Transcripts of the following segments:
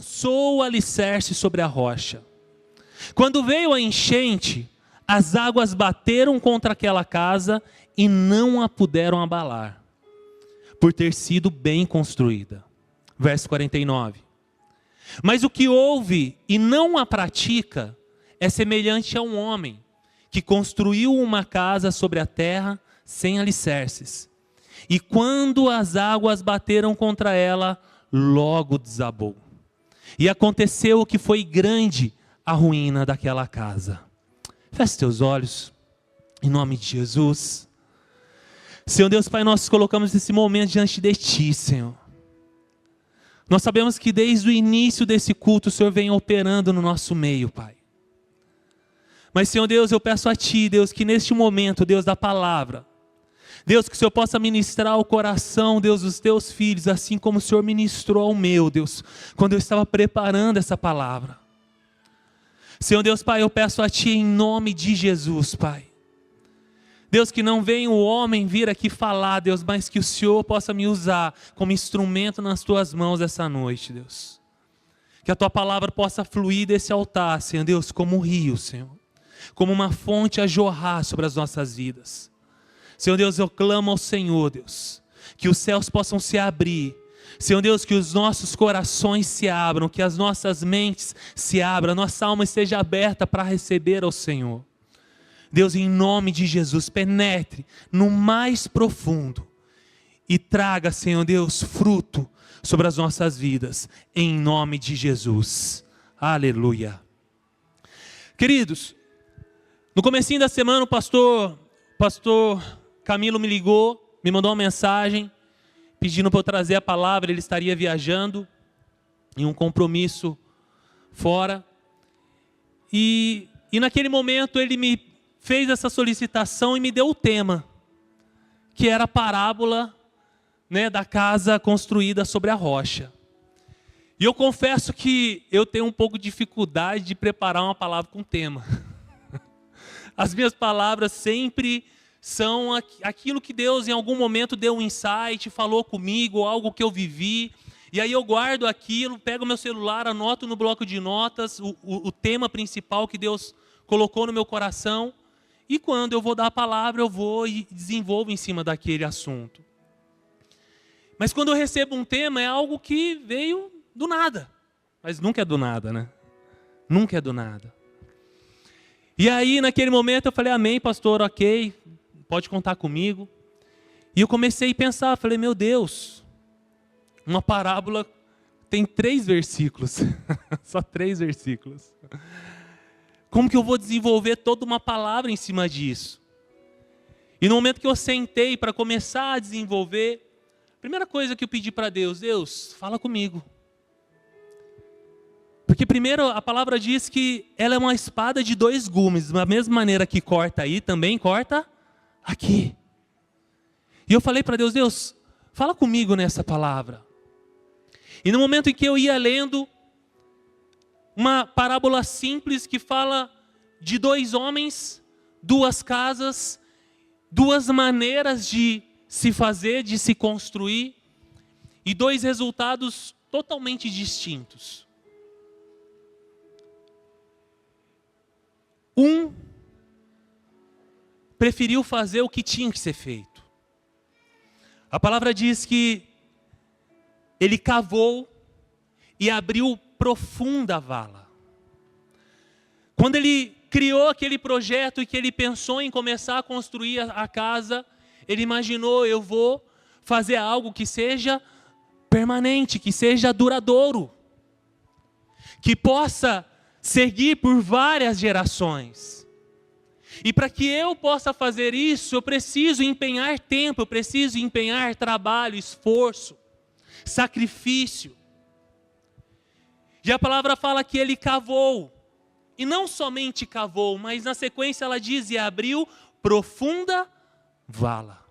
lançou o alicerce sobre a rocha. Quando veio a enchente, as águas bateram contra aquela casa e não a puderam abalar, por ter sido bem construída. Verso 49. Mas o que ouve e não a pratica é semelhante a um homem que construiu uma casa sobre a terra sem alicerces. E quando as águas bateram contra ela, logo desabou. E aconteceu que foi grande a ruína daquela casa. Feche teus olhos, em nome de Jesus. Senhor Deus, Pai, nós colocamos esse momento diante de Ti, Senhor. Nós sabemos que desde o início desse culto o Senhor vem operando no nosso meio, Pai. Mas, Senhor Deus, eu peço a Ti, Deus, que neste momento, Deus, da palavra, Deus, que o Senhor possa ministrar o coração, Deus, dos Teus filhos, assim como o Senhor ministrou ao meu, Deus, quando eu estava preparando essa palavra. Senhor Deus, Pai, eu peço a Ti em nome de Jesus, Pai. Deus, que não venha o homem vir aqui falar, Deus, mas que o Senhor possa me usar como instrumento nas Tuas mãos essa noite, Deus. Que a Tua palavra possa fluir desse altar, Senhor Deus, como um rio, Senhor. Como uma fonte a jorrar sobre as nossas vidas. Senhor Deus, eu clamo ao Senhor, Deus, que os céus possam se abrir. Senhor Deus, que os nossos corações se abram, que as nossas mentes se abram, a nossa alma esteja aberta para receber ao Senhor. Deus, em nome de Jesus, penetre no mais profundo e traga, Senhor Deus, fruto sobre as nossas vidas, em nome de Jesus. Aleluia. Queridos, no comecinho da semana o pastor Camilo me ligou, me mandou uma mensagem, pedindo para eu trazer a palavra. Ele estaria viajando em um compromisso fora. E naquele momento ele me fez essa solicitação e me deu o tema, que era a parábola, né, da casa construída sobre a rocha. E eu confesso que eu tenho um pouco de dificuldade de preparar uma palavra com tema. As minhas palavras sempre são aquilo que Deus em algum momento deu um insight, falou comigo, algo que eu vivi. E aí eu guardo aquilo, pego meu celular, anoto no bloco de notas o tema principal que Deus colocou no meu coração. E quando eu vou dar a palavra, eu vou e desenvolvo em cima daquele assunto. Mas quando eu recebo um tema, é algo que veio do nada. Mas nunca é do nada, né? Nunca é do nada. E aí, naquele momento, eu falei, amém, pastor, ok, pode contar comigo. E eu comecei a pensar, falei, meu Deus, uma parábola tem 3 versículos, só 3 versículos. Como que eu vou desenvolver toda uma palavra em cima disso? E no momento que eu sentei para começar a desenvolver, a primeira coisa que eu pedi para Deus, Deus, fala comigo. Porque primeiro a palavra diz que ela é uma espada de 2 gumes, da mesma maneira que corta aí, também corta aqui. E eu falei para Deus, Deus, fala comigo nessa palavra. E no momento em que eu ia lendo, uma parábola simples que fala de 2 homens, 2 casas, 2 maneiras de se fazer, de se construir, e 2 resultados totalmente distintos. Um preferiu fazer o que tinha que ser feito. A palavra diz que ele cavou e abriu profunda vala. Quando ele criou aquele projeto e que ele pensou em começar a construir a casa, ele imaginou, eu vou fazer algo que seja permanente, que seja duradouro, que possa seguir por várias gerações. E para que eu possa fazer isso, eu preciso empenhar tempo, eu preciso empenhar trabalho, esforço, sacrifício. E a palavra fala que ele cavou. E não somente cavou, mas na sequência ela diz, e abriu profunda vala.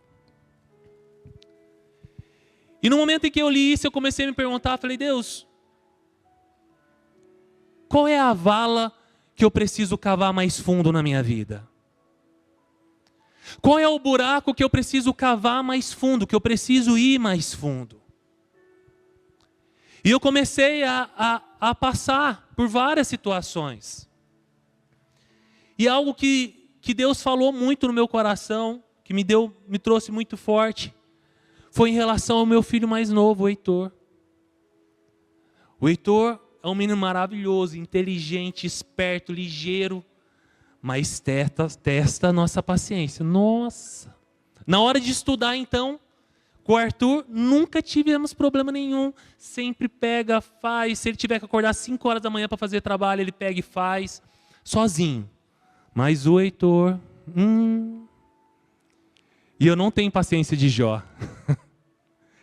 E no momento em que eu li isso, eu comecei a me perguntar, falei, Deus, qual é a vala que eu preciso cavar mais fundo na minha vida? Qual é o buraco que eu preciso cavar mais fundo, que eu preciso ir mais fundo? E eu comecei a a passar por várias situações. E algo que Deus falou muito no meu coração, que me trouxe muito forte, foi em relação ao meu filho mais novo, o Heitor. O Heitor é um menino maravilhoso, inteligente, esperto, ligeiro, mas testa a nossa paciência. Nossa! Na hora de estudar, então, com o Arthur, nunca tivemos problema nenhum. Sempre pega, faz. Se ele tiver que acordar 5 horas da manhã para fazer trabalho, ele pega e faz, sozinho. Mas o Heitor... E eu não tenho paciência de Jó.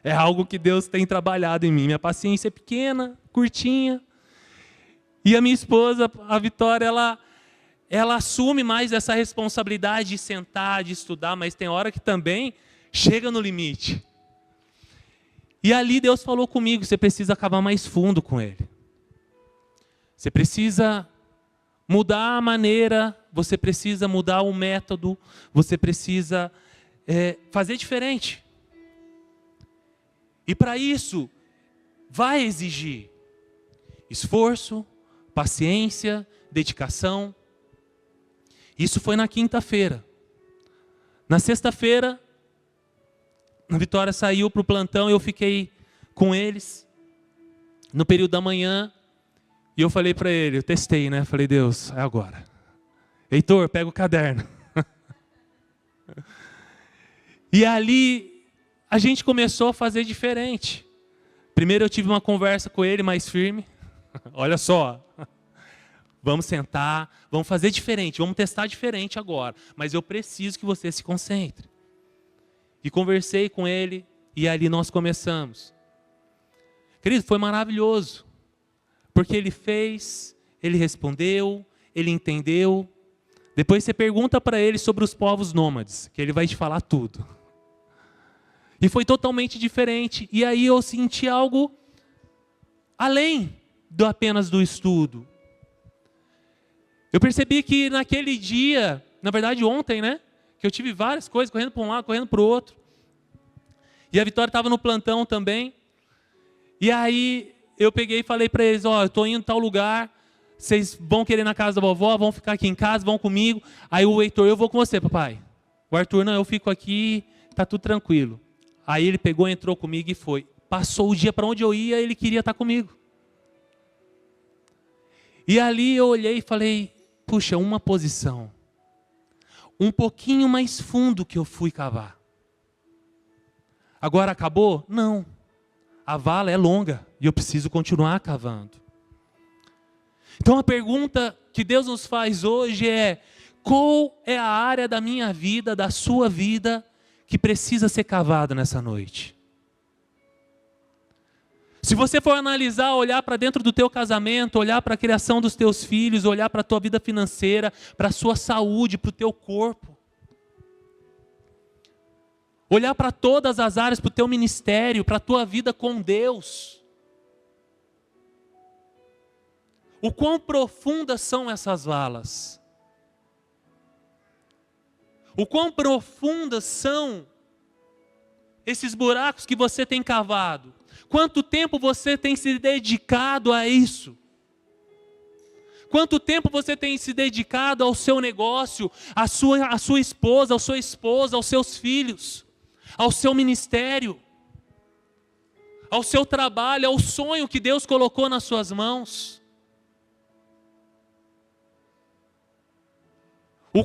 É algo que Deus tem trabalhado em mim. Minha paciência é pequena, curtinha. E a minha esposa, a Vitória, ela assume mais essa responsabilidade de sentar, de estudar, mas tem hora que também chega no limite. E ali Deus falou comigo, você precisa cavar mais fundo com ele. Você precisa mudar a maneira, você precisa mudar o método, você precisa fazer diferente. E para isso, vai exigir esforço, paciência, dedicação. Isso foi na quinta-feira. Na sexta-feira, a Vitória saiu para o plantão e eu fiquei com eles no período da manhã. E eu falei para ele, eu testei, né? Falei, Deus, é agora. Heitor, pega o caderno. E ali a gente começou a fazer diferente. Primeiro eu tive uma conversa com ele mais firme. Olha só, vamos sentar, vamos fazer diferente, vamos testar diferente agora. Mas eu preciso que você se concentre. E conversei com ele e ali nós começamos. Querido, foi maravilhoso. Porque ele fez, ele respondeu, ele entendeu. Depois você pergunta para ele sobre os povos nômades, que ele vai te falar tudo. E foi totalmente diferente. E aí eu senti algo além apenas do estudo. Eu percebi que naquele dia, na verdade ontem, né? Que eu tive várias coisas, correndo para um lado, correndo para o outro. E a Vitória estava no plantão também. E aí eu peguei e falei para eles, eu estou indo em tal lugar, vocês vão querer ir na casa da vovó, vão ficar aqui em casa, vão comigo. Aí o Heitor, eu vou com você, papai. O Arthur, não, eu fico aqui, está tudo tranquilo. Aí ele pegou, entrou comigo e foi. Passou o dia, para onde eu ia, ele queria estar comigo. E ali eu olhei e falei, puxa, uma posição. Um pouquinho mais fundo que eu fui cavar. Agora acabou? Não. A vala é longa e eu preciso continuar cavando. Então a pergunta que Deus nos faz hoje é: qual é a área da minha vida, da sua vida, que precisa ser cavada nessa noite? Se você for analisar, olhar para dentro do teu casamento, olhar para a criação dos teus filhos, olhar para a tua vida financeira, para a sua saúde, para o teu corpo, olhar para todas as áreas, para o teu ministério, para a tua vida com Deus. O quão profundas são essas valas? O quão profundas são esses buracos que você tem cavado? Quanto tempo você tem se dedicado a isso? Quanto tempo você tem se dedicado ao seu negócio, à sua esposa, ao seu esposo, aos seus filhos, ao seu ministério, ao seu trabalho, ao sonho que Deus colocou nas suas mãos? O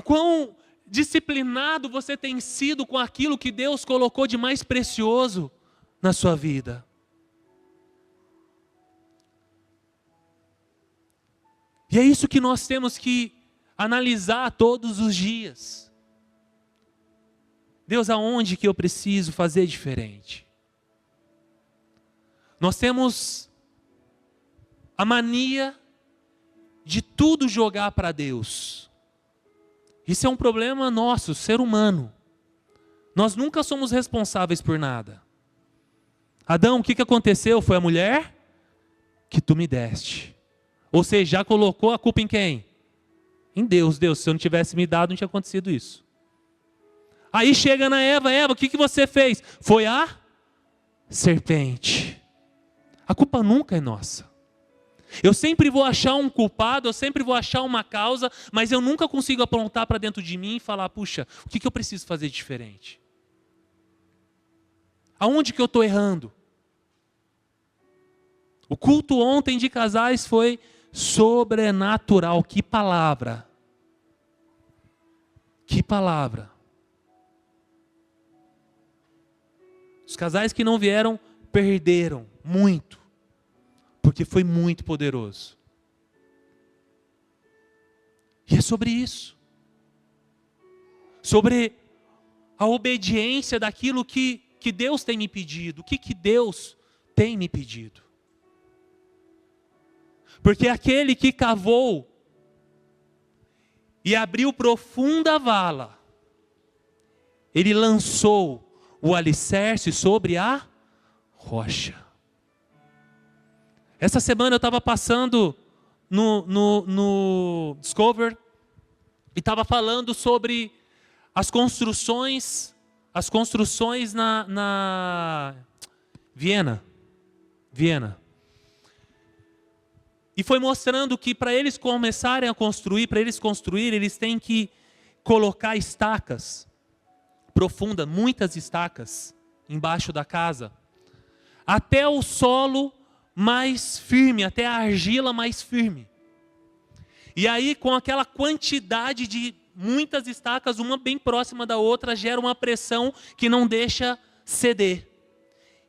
quão disciplinado você tem sido com aquilo que Deus colocou de mais precioso na sua vida? E é isso que nós temos que analisar todos os dias. Deus, aonde que eu preciso fazer diferente? Nós temos a mania de tudo jogar para Deus. Isso é um problema nosso, ser humano. Nós nunca somos responsáveis por nada. Adão, o que aconteceu? Foi a mulher que tu me deste. Ou seja, já colocou a culpa em quem? Em Deus. Deus, se eu não tivesse me dado, não tinha acontecido isso. Aí chega na Eva, o que você fez? Foi a serpente. A culpa nunca é nossa. Eu sempre vou achar um culpado, eu sempre vou achar uma causa, mas eu nunca consigo apontar para dentro de mim e falar, puxa, o que eu preciso fazer diferente? Aonde que eu estou errando? O culto ontem de casais foi sobrenatural. Que palavra! Que palavra! Os casais que não vieram perderam muito, porque foi muito poderoso. E é sobre isso. Sobre a obediência daquilo que Deus tem me pedido. O que Deus tem me pedido. Porque aquele que cavou e abriu profunda vala, ele lançou o alicerce sobre a rocha. Essa semana eu estava passando no Discover e estava falando sobre as construções na Viena. E foi mostrando que para eles começarem a construir, eles têm que colocar estacas profundas, muitas estacas, embaixo da casa, até o solo mais firme, até a argila mais firme. E aí, com aquela quantidade de muitas estacas, uma bem próxima da outra, gera uma pressão que não deixa ceder.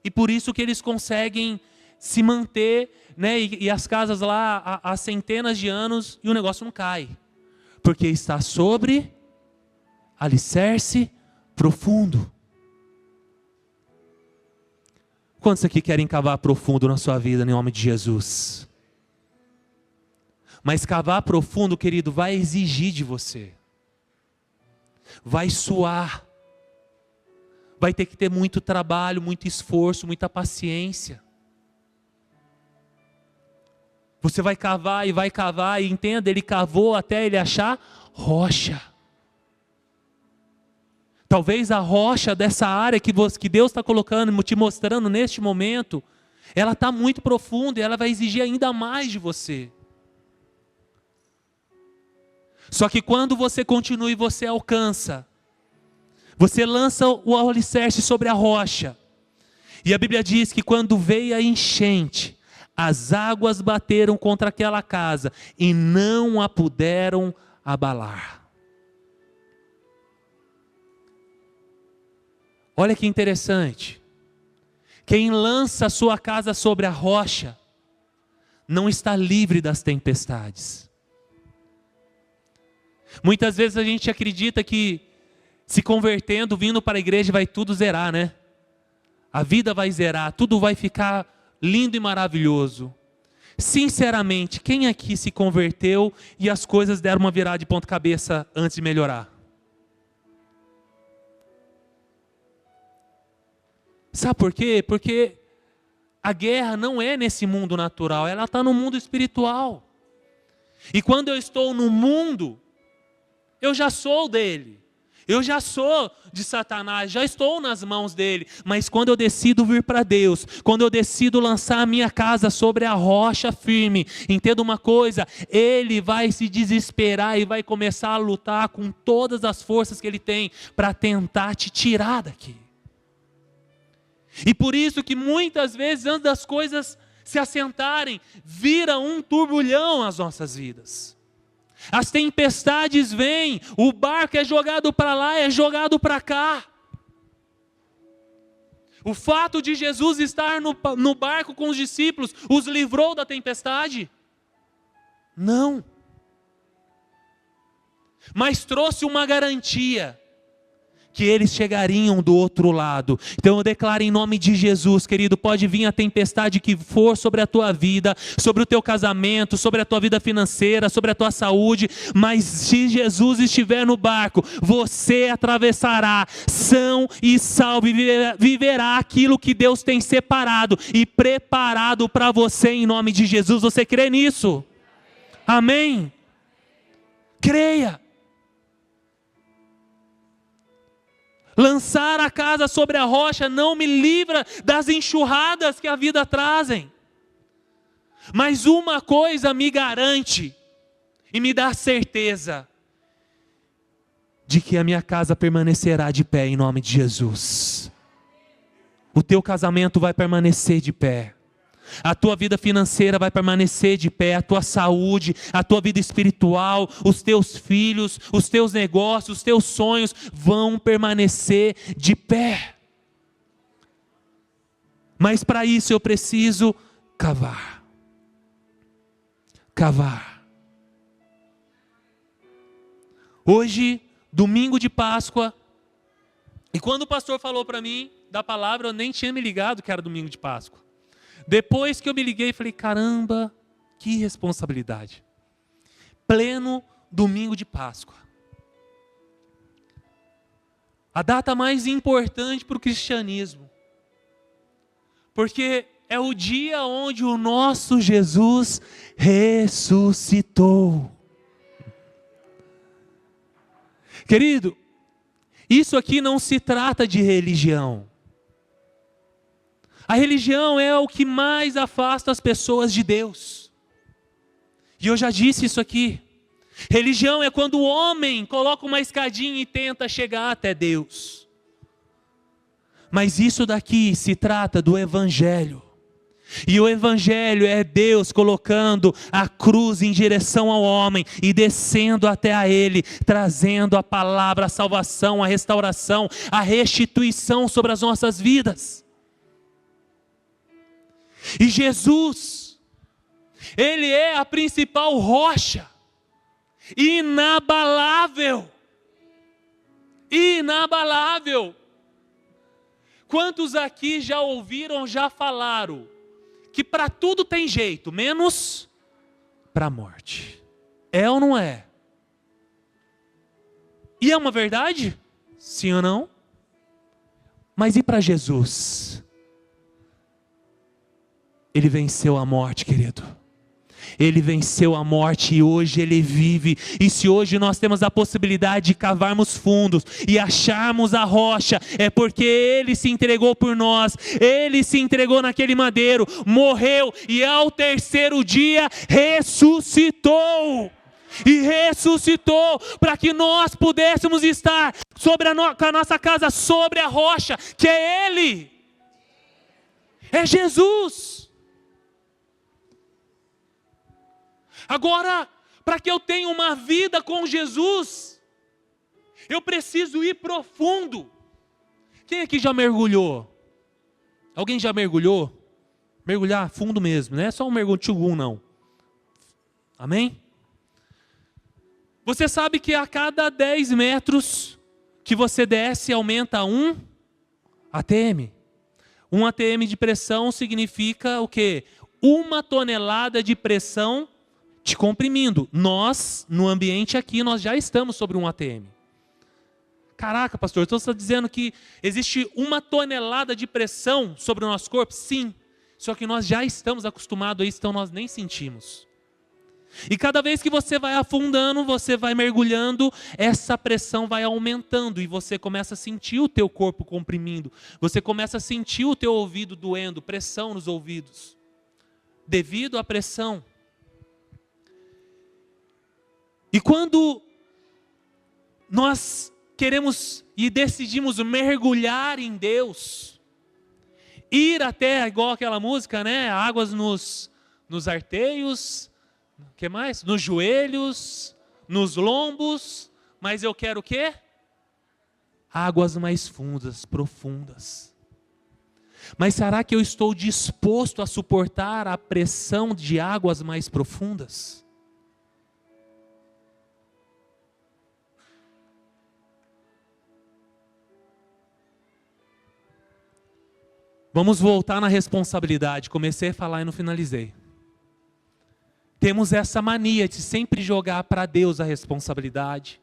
E por isso que eles conseguem se manter, né, e as casas lá há centenas de anos e o negócio não cai. Porque está sobre alicerce profundo. Quantos aqui querem cavar profundo na sua vida, em nome de Jesus? Mas cavar profundo, querido, vai exigir de você. Vai suar. Vai ter que ter muito trabalho, muito esforço, muita paciência. Você vai cavar, e entenda, ele cavou até ele achar rocha. Talvez a rocha dessa área que Deus está colocando, te mostrando neste momento, ela está muito profunda e ela vai exigir ainda mais de você. Só que quando você continua e você alcança, você lança o alicerce sobre a rocha. E a Bíblia diz que quando veio a enchente, as águas bateram contra aquela casa e não a puderam abalar. Olha que interessante. Quem lança a sua casa sobre a rocha não está livre das tempestades. Muitas vezes a gente acredita que se convertendo, vindo para a igreja, vai tudo zerar, né? A vida vai zerar, tudo vai ficar lindo e maravilhoso. Sinceramente, quem aqui se converteu e as coisas deram uma virada de ponta cabeça antes de melhorar? Sabe por quê? Porque a guerra não é nesse mundo natural, ela está no mundo espiritual. E quando eu estou no mundo, eu já sou dele. Eu já sou de Satanás, já estou nas mãos dele. Mas quando eu decido vir para Deus, quando eu decido lançar a minha casa sobre a rocha firme, entenda uma coisa, ele vai se desesperar e vai começar a lutar com todas as forças que ele tem para tentar te tirar daqui. E por isso que muitas vezes, antes das coisas se assentarem, vira um turbulhão as nossas vidas. As tempestades vêm, o barco é jogado para lá, é jogado para cá. O fato de Jesus estar no barco com os discípulos os livrou da tempestade? Não. Mas trouxe uma garantia, que eles chegariam do outro lado. Então eu declaro em nome de Jesus, querido, pode vir a tempestade que for sobre a tua vida, sobre o teu casamento, sobre a tua vida financeira, sobre a tua saúde, mas se Jesus estiver no barco, você atravessará são e salvo, e viverá aquilo que Deus tem separado e preparado para você em nome de Jesus. Você crê nisso? Amém? Creia. Lançar a casa sobre a rocha não me livra das enxurradas que a vida trazem. Mas uma coisa me garante e me dá certeza de que a minha casa permanecerá de pé em nome de Jesus. O teu casamento vai permanecer de pé. A tua vida financeira vai permanecer de pé, a tua saúde, a tua vida espiritual, os teus filhos, os teus negócios, os teus sonhos vão permanecer de pé. Mas para isso eu preciso cavar. Cavar. Hoje, domingo de Páscoa, e quando o pastor falou para mim da palavra, eu nem tinha me ligado que era domingo de Páscoa. Depois que eu me liguei, falei, caramba, que responsabilidade. Pleno domingo de Páscoa. A data mais importante para o cristianismo. Porque é o dia onde o nosso Jesus ressuscitou. Querido, isso aqui não se trata de religião. A religião é o que mais afasta as pessoas de Deus. E eu já disse isso aqui. Religião é quando o homem coloca uma escadinha e tenta chegar até Deus. Mas isso daqui se trata do Evangelho. E o Evangelho é Deus colocando a cruz em direção ao homem e descendo até a Ele, trazendo a palavra, a salvação, a restauração, a restituição sobre as nossas vidas. E Jesus, Ele é a principal rocha, inabalável, inabalável. Quantos aqui já ouviram, já falaram, que para tudo tem jeito, menos para a morte? É ou não é? E é uma verdade? Sim ou não? Mas e para Jesus? Ele venceu a morte, querido. Ele venceu a morte e hoje Ele vive. E se hoje nós temos a possibilidade de cavarmos fundos e acharmos a rocha, é porque Ele se entregou por nós. Ele se entregou naquele madeiro, morreu e ao terceiro dia ressuscitou. E ressuscitou para que nós pudéssemos estar sobre com a nossa casa sobre a rocha, que é Ele. É Jesus. Agora, para que eu tenha uma vida com Jesus, eu preciso ir profundo. Quem aqui já mergulhou? Alguém já mergulhou? Mergulhar fundo mesmo, não é só um mergulho tchugum, não. Amém? Você sabe que a cada 10 metros que você desce, aumenta 1 ATM. 1 ATM de pressão significa o quê? 1 tonelada de pressão te comprimindo. Nós, no ambiente aqui, nós já estamos sobre 1 ATM. Caraca, pastor, então você está dizendo que existe 1 tonelada de pressão sobre o nosso corpo? Sim. Só que nós já estamos acostumados a isso, então nós nem sentimos. E cada vez que você vai afundando, você vai mergulhando, essa pressão vai aumentando e você começa a sentir o teu corpo comprimindo. Você começa a sentir o teu ouvido doendo, pressão nos ouvidos. Devido à pressão. E quando nós queremos e decidimos mergulhar em Deus, ir até, igual aquela música, né? Águas nos arteios, o que mais? Nos joelhos, nos lombos, mas eu quero o quê? Águas mais fundas, profundas. Mas será que eu estou disposto a suportar a pressão de águas mais profundas? Vamos voltar na responsabilidade. Comecei a falar e não finalizei. Temos essa mania de sempre jogar para Deus a responsabilidade.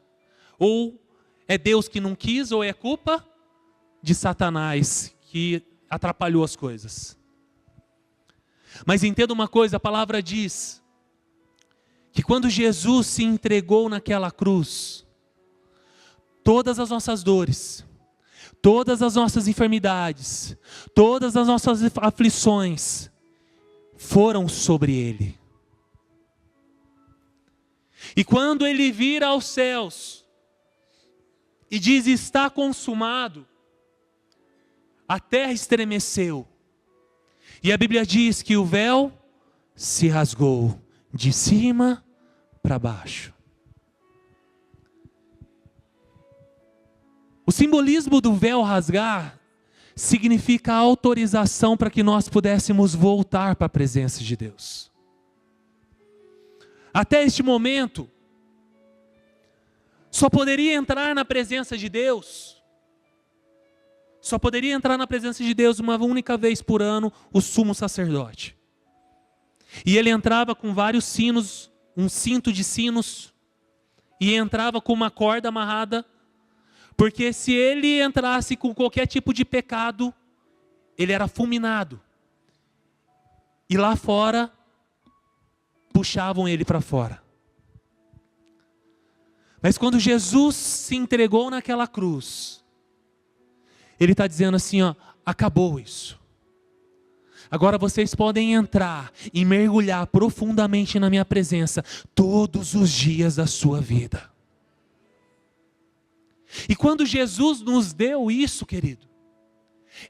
Ou é Deus que não quis, ou é culpa de Satanás que atrapalhou as coisas. Mas entenda uma coisa, a palavra diz que quando Jesus se entregou naquela cruz, todas as nossas dores, todas as nossas enfermidades, todas as nossas aflições foram sobre ele. E quando ele vira aos céus e diz: está consumado, a terra estremeceu. E a Bíblia diz que o véu se rasgou de cima para baixo. O simbolismo do véu rasgar significa a autorização para que nós pudéssemos voltar para a presença de Deus. Até este momento, só poderia entrar na presença de Deus, uma única vez por ano, o sumo sacerdote. E ele entrava com vários sinos, um cinto de sinos, e entrava com uma corda amarrada, porque se ele entrasse com qualquer tipo de pecado, ele era fulminado. E lá fora, puxavam ele para fora. Mas quando Jesus se entregou naquela cruz, ele está dizendo assim, ó, acabou isso. Agora vocês podem entrar e mergulhar profundamente na minha presença todos os dias da sua vida. E quando Jesus nos deu isso, querido,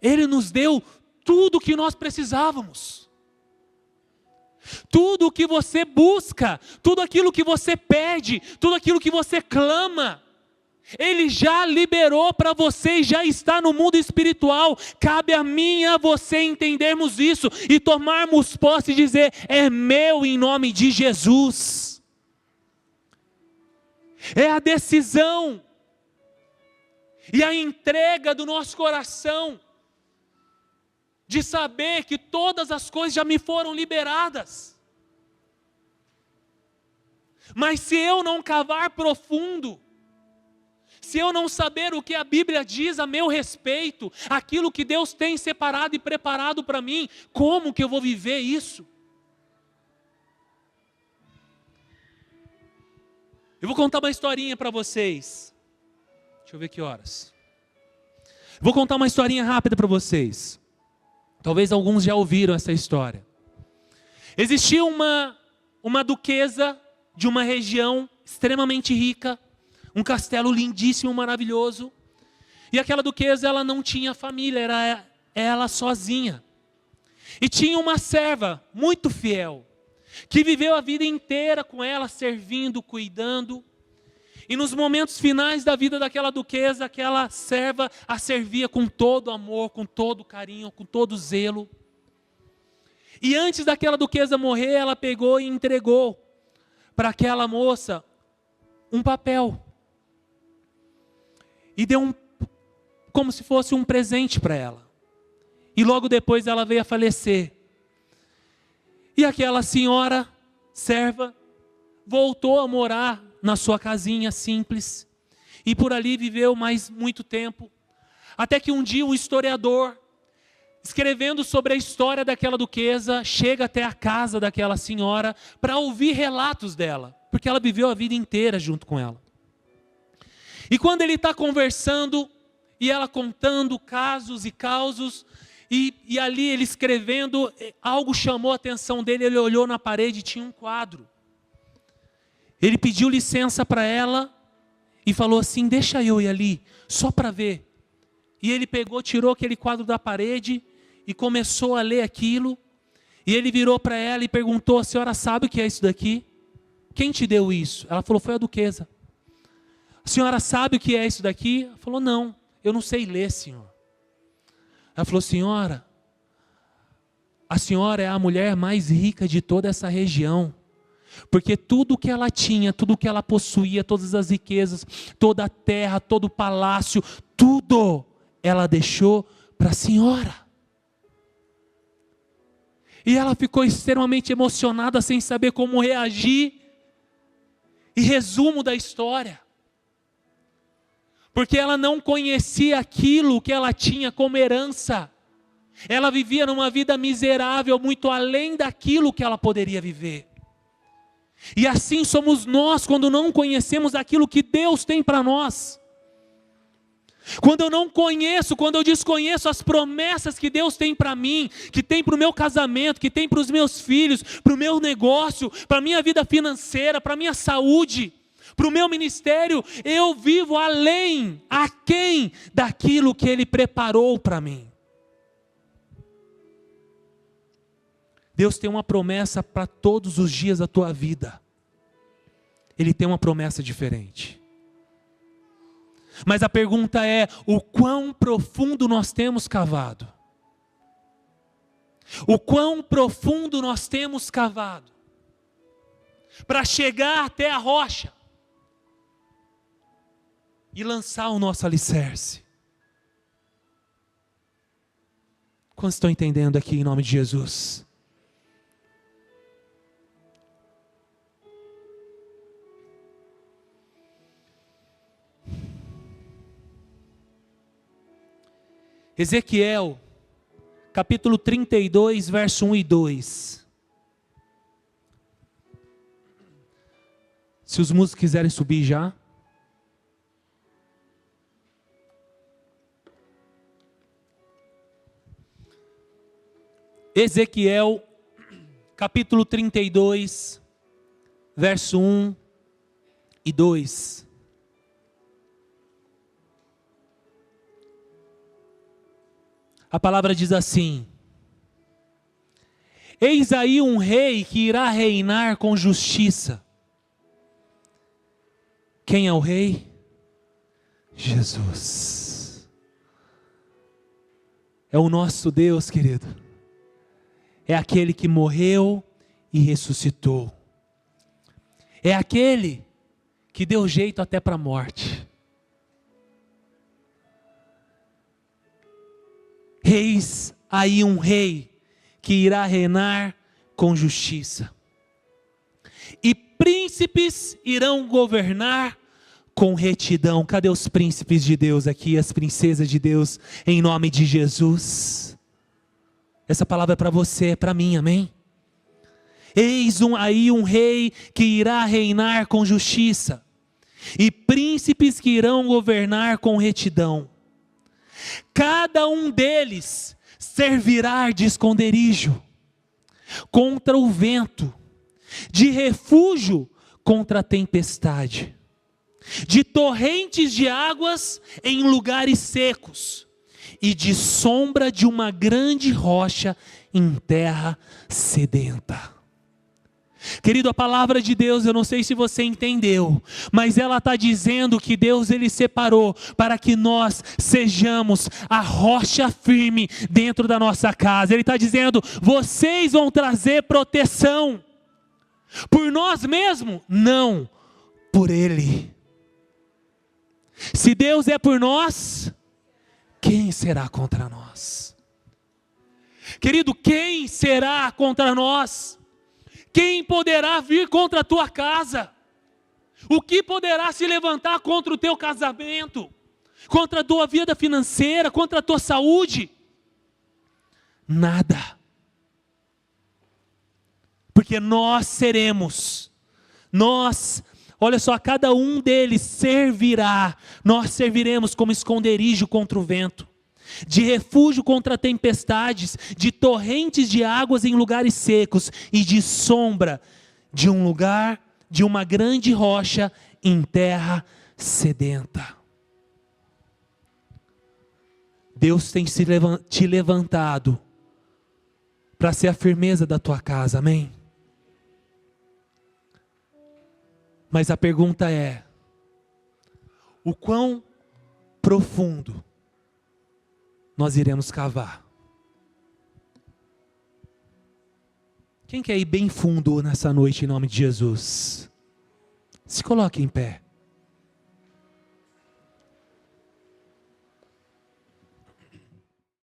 Ele nos deu tudo o que nós precisávamos. Tudo o que você busca, tudo aquilo que você pede, tudo aquilo que você clama, Ele já liberou para você e já está no mundo espiritual. Cabe a mim e a você entendermos isso e tomarmos posse e dizer: é meu em nome de Jesus. É a decisão e a entrega do nosso coração de saber que todas as coisas já me foram liberadas. Mas se eu não cavar profundo, se eu não saber o que a Bíblia diz a meu respeito, aquilo que Deus tem separado e preparado para mim, como que eu vou viver isso? Eu vou contar uma historinha para vocês. Deixa eu ver que horas. Vou contar uma historinha rápida para vocês. Talvez alguns já ouviram essa história. Existia uma duquesa de uma região extremamente rica, um castelo lindíssimo, maravilhoso. E aquela duquesa, ela não tinha família, era ela sozinha. E tinha uma serva muito fiel, que viveu a vida inteira com ela, servindo, cuidando. E nos momentos finais da vida daquela duquesa, aquela serva a servia com todo amor, com todo carinho, com todo zelo. E antes daquela duquesa morrer, ela pegou e entregou para aquela moça um papel. E deu como se fosse um presente para ela. E logo depois ela veio a falecer. E aquela senhora, serva, voltou a morar na sua casinha simples, e por ali viveu mais muito tempo, até que um dia um historiador, escrevendo sobre a história daquela duquesa, chega até a casa daquela senhora, para ouvir relatos dela, porque ela viveu a vida inteira junto com ela. E quando ele está conversando, e ela contando casos e causos, e ali ele escrevendo, algo chamou a atenção dele, ele olhou na parede e tinha um quadro. Ele pediu licença para ela e falou assim: deixa eu ir ali, só para ver. E ele pegou, tirou aquele quadro da parede e começou a ler aquilo. E ele virou para ela e perguntou: a senhora sabe o que é isso daqui? Quem te deu isso? Ela falou: foi a duquesa. A senhora sabe o que é isso daqui? Ela falou: não, eu não sei ler, senhor. Ela falou: senhora, a senhora é a mulher mais rica de toda essa região. Porque tudo que ela tinha, tudo que ela possuía, todas as riquezas, toda a terra, todo o palácio, tudo ela deixou para a senhora. E ela ficou extremamente emocionada, sem saber como reagir. E resumo da história: porque ela não conhecia aquilo que ela tinha como herança. Ela vivia numa vida miserável, muito além daquilo que ela poderia viver. E assim somos nós quando não conhecemos aquilo que Deus tem para nós. Quando eu não conheço, quando eu desconheço as promessas que Deus tem para mim, que tem para o meu casamento, que tem para os meus filhos, para o meu negócio, para a minha vida financeira, para a minha saúde, para o meu ministério, eu vivo aquém daquilo que Ele preparou para mim. Deus tem uma promessa para todos os dias da tua vida. Ele tem uma promessa diferente. Mas a pergunta é, o quão profundo nós temos cavado? O quão profundo nós temos cavado? Para chegar até a rocha e lançar o nosso alicerce. Quantos estão entendendo aqui em nome de Jesus? Ezequiel, capítulo 32, verso 1 e 2. Se os músicos quiserem subir já. Ezequiel, capítulo 32, verso 1 e 2. A palavra diz assim: eis aí um rei que irá reinar com justiça. Quem é o rei? Jesus. É o nosso Deus, querido. É aquele que morreu e ressuscitou. É aquele que deu jeito até para a morte. Eis aí um rei que irá reinar com justiça. E príncipes irão governar com retidão. Cadê os príncipes de Deus aqui, as princesas de Deus, em nome de Jesus? Essa palavra é para você, é para mim, amém? Eis aí um rei que irá reinar com justiça. E príncipes que irão governar com retidão. Cada um deles servirá de esconderijo contra o vento, de refúgio contra a tempestade, de torrentes de águas em lugares secos e de sombra de uma grande rocha em terra sedenta. Querido, a palavra de Deus, eu não sei se você entendeu, mas ela está dizendo que Deus Ele separou para que nós sejamos a rocha firme dentro da nossa casa. Ele está dizendo, vocês vão trazer proteção. Por nós mesmos? Não, por Ele. Se Deus é por nós, quem será contra nós? Querido, quem será contra nós? Quem poderá vir contra a tua casa? O que poderá se levantar contra o teu casamento? Contra a tua vida financeira? Contra a tua saúde? Nada. Porque nós seremos, olha só, cada um deles servirá, nós serviremos como esconderijo contra o vento, de refúgio contra tempestades, de torrentes de águas em lugares secos e de sombra de um lugar, de uma grande rocha em terra sedenta. Deus tem te levantado para ser a firmeza da tua casa, amém? Mas a pergunta é, o quão profundo nós iremos cavar? Quem quer ir bem fundo nessa noite em nome de Jesus? Se coloque em pé.